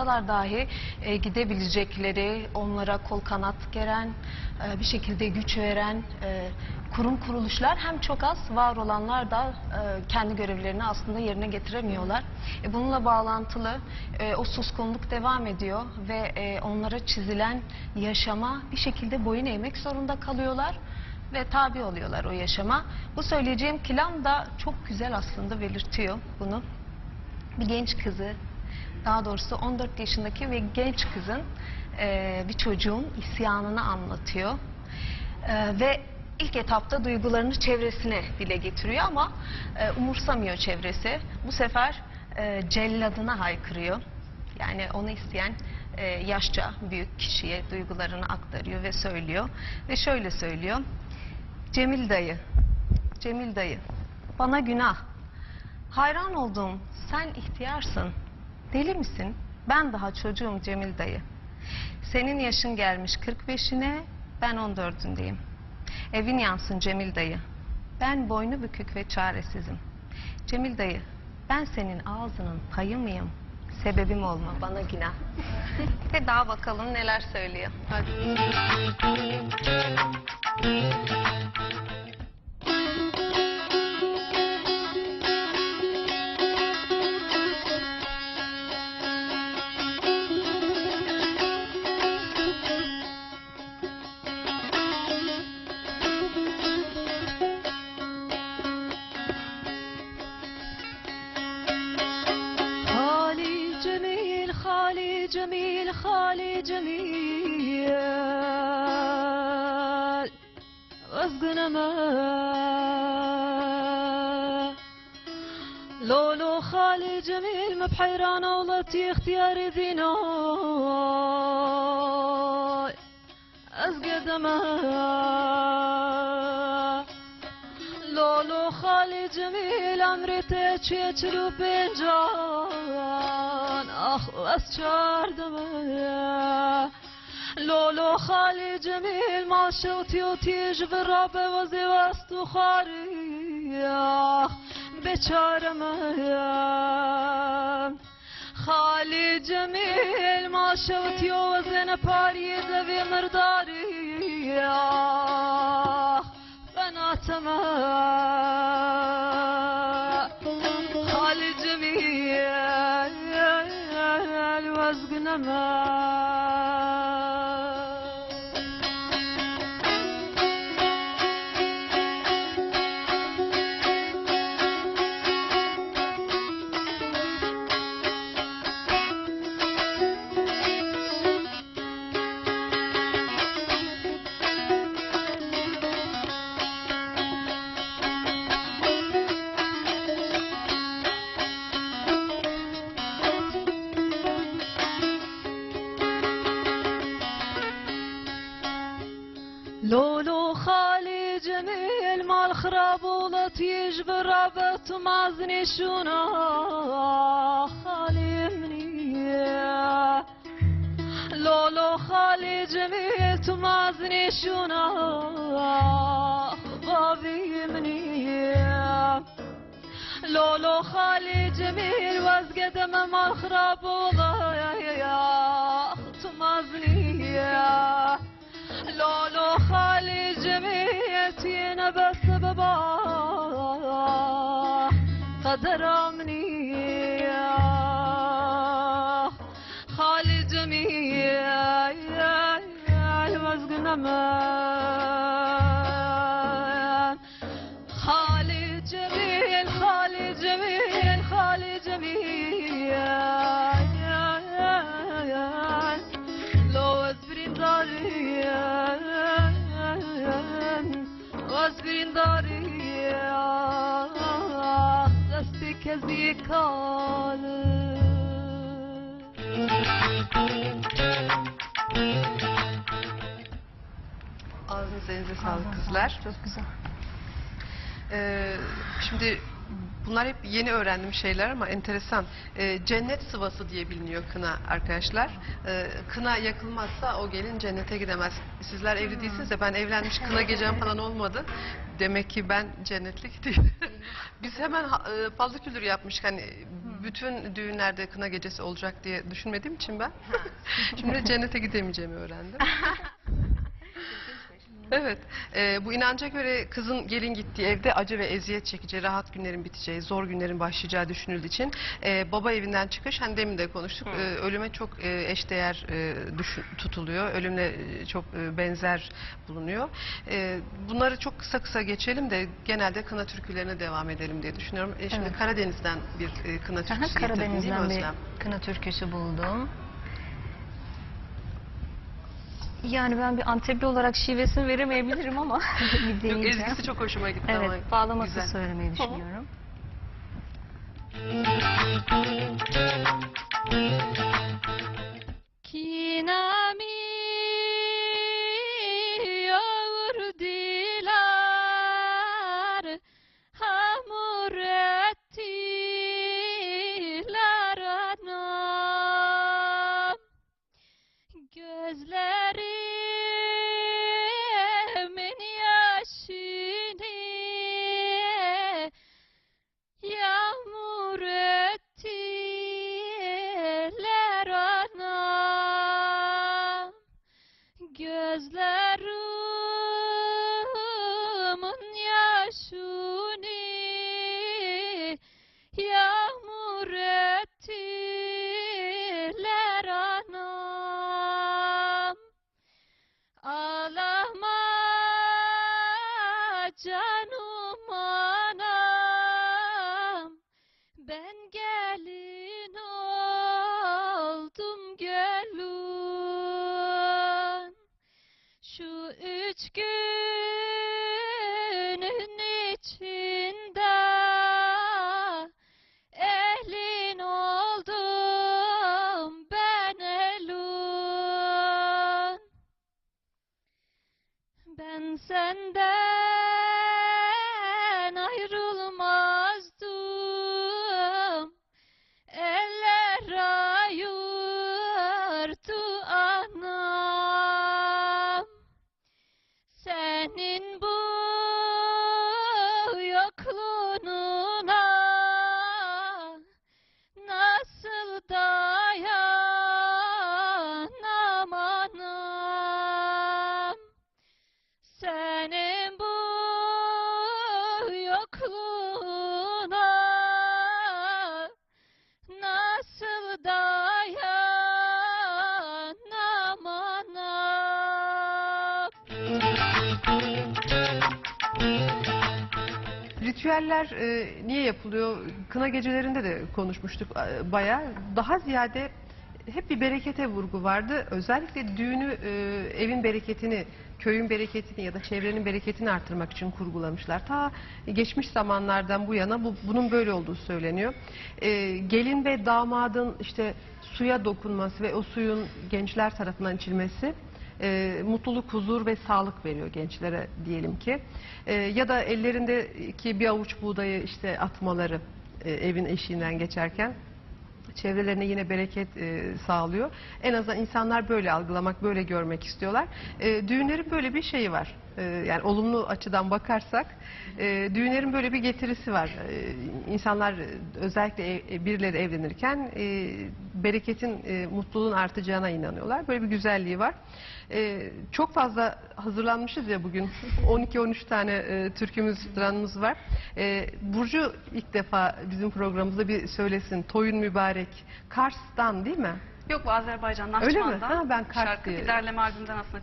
dahi gidebilecekleri, onlara kol kanat geren, bir şekilde güç veren kurum kuruluşlar hem çok az, var olanlar da kendi görevlerini aslında yerine getiremiyorlar. Bununla bağlantılı o suskunluk devam ediyor ve onlara çizilen yaşama bir şekilde boyun eğmek zorunda kalıyorlar ve tabi oluyorlar o yaşama. Bu söyleyeceğim kelam da çok güzel aslında belirtiyor bunu. Bir genç kızı, daha doğrusu 14 yaşındaki ve genç kızın, bir çocuğun isyanını anlatıyor. Ve ilk etapta duygularını çevresine dile getiriyor ama umursamıyor çevresi. Bu sefer celladına haykırıyor. Yani onu isteyen yaşça büyük kişiye duygularını aktarıyor ve söylüyor. Ve şöyle söylüyor: Cemil dayı, Cemil dayı, bana günah. Hayran olduğum, sen ihtiyarsın. Deli misin? Ben daha çocuğum Cemil dayı. Senin yaşın gelmiş 45'ine, ben 14'ündeyim. Evin yansın Cemil dayı. Ben boynu bükük ve çaresizim. Cemil dayı, ben senin ağzının payı mıyım? Sebebim olma, bana günah. Ve daha bakalım neler söylüyor. Hadi. جميل خالي جميل غصقنا ما لولو خالي جميل مبحيرانة ولتي اختياري ذينا أزقد ما لولو خالي جميل عمري تشلو بنجان أخلص شاردما لولو خالي جميل ما شوتي وتيج بالرابة وزي وستو خاري بچارما خالي جميل ما شوتي وزن باري ذوي مرداري بناتما خالي جميل وزقنا ما لولو خالي جميل مال خراب ولطيج برابط ومازني شونا خالي مني لولو خالي جميل تمازني شونا بابي مني لولو خالي جميل وازقدم مال خراب وضايا تمازني لولو خالي جميلتينا بس بابا قدر مني خالي جميل وزقنا ما خالي جميل خالي جميل خالي جميل لو ازبرين داري وازبرين داري دستي كزي كالي Ağzınıza elinize sağlık kızlar. Çok güzel. Şimdi bunlar hep yeni öğrendiğim şeyler ama enteresan. Cennet sıvası diye biliniyor kına arkadaşlar. Kına yakılmazsa o gelin cennete gidemez. Sizler evli değilsiniz de ben evlenmiş, kına gecem falan olmadı. Demek ki ben cennetlik değilim. Biz hemen fazla kültür yapmıştık. Hani bütün düğünlerde kına gecesi olacak diye düşünmediğim için ben şimdi cennete gidemeyeceğimi öğrendim. Evet, bu inanca göre kızın gelin gittiği evde acı ve eziyet çekeceği, rahat günlerin biteceği, zor günlerin başlayacağı düşünüldüğü için baba evinden çıkış, hani demin de konuştuk, ölüme çok eşdeğer tutuluyor, ölümle çok benzer bulunuyor. Bunları çok kısa kısa geçelim de genelde kına türkülerine devam edelim diye düşünüyorum. Şimdi Evet. Karadeniz'den bir kına türküsü getirdin değil mi Karadeniz'den bir Özlem? kına türküsü buldum. Yani ben bir Antepli olarak şivesini veremeyebilirim ama bir Yok, deneyeceğim. ezgisi çok hoşuma gitti ama Evet, bağlaması güzel. söylemeyi düşünüyorum. Kinami yağır diler, hamur ettiler anam. Gözlerimin yaşını yağmur ettiler anam. Gözlerimin yaşını yağmur ettiler anam. Ağlama canım anam, ben gelin oldum gelin. Şu 3 günün içinde elin oldum ben elin. Ben senden ayrılmazdım, eller ayırdı anam. Senin bu yokluğuna nasıl dayanamam anam. Senin bu yokluğuna nasıl dayanamam anam. Ritüeller niye yapılıyor? Kına gecelerinde de konuşmuştuk bayağı. Daha ziyade hep bir berekete vurgu vardı. Özellikle düğünü evin bereketini, köyün bereketini ya da çevrenin bereketini arttırmak için kurgulamışlar. Ta geçmiş zamanlardan bu yana bunun böyle olduğu söyleniyor. Gelin ve damadın işte suya dokunması ve o suyun gençler tarafından içilmesi mutluluk, huzur ve sağlık veriyor gençlere diyelim ki. Ya da ellerindeki bir avuç buğdayı işte atmaları evin eşiğinden geçerken çevrelerine yine bereket sağlıyor. En azından insanlar böyle algılamak, böyle görmek istiyorlar. Düğünlerin böyle bir şeyi var. Yani olumlu açıdan bakarsak düğünlerin böyle bir getirisi var. İnsanlar özellikle birileri evlenirken bereketin, mutluluğun artacağına inanıyorlar. Böyle bir güzelliği var. Çok fazla hazırlanmışız ya bugün. 12-13 tane türkümüz, dranımız var. Burcu ilk defa bizim programımızda bir söylesin. Toyun mübarek. Kars'tan değil mi? Yok, bu Azerbaycan'dan Öyle mi? Naxçıvan'dan. Ha, ben Kars Şarkı diye. bir derleme albümden aslında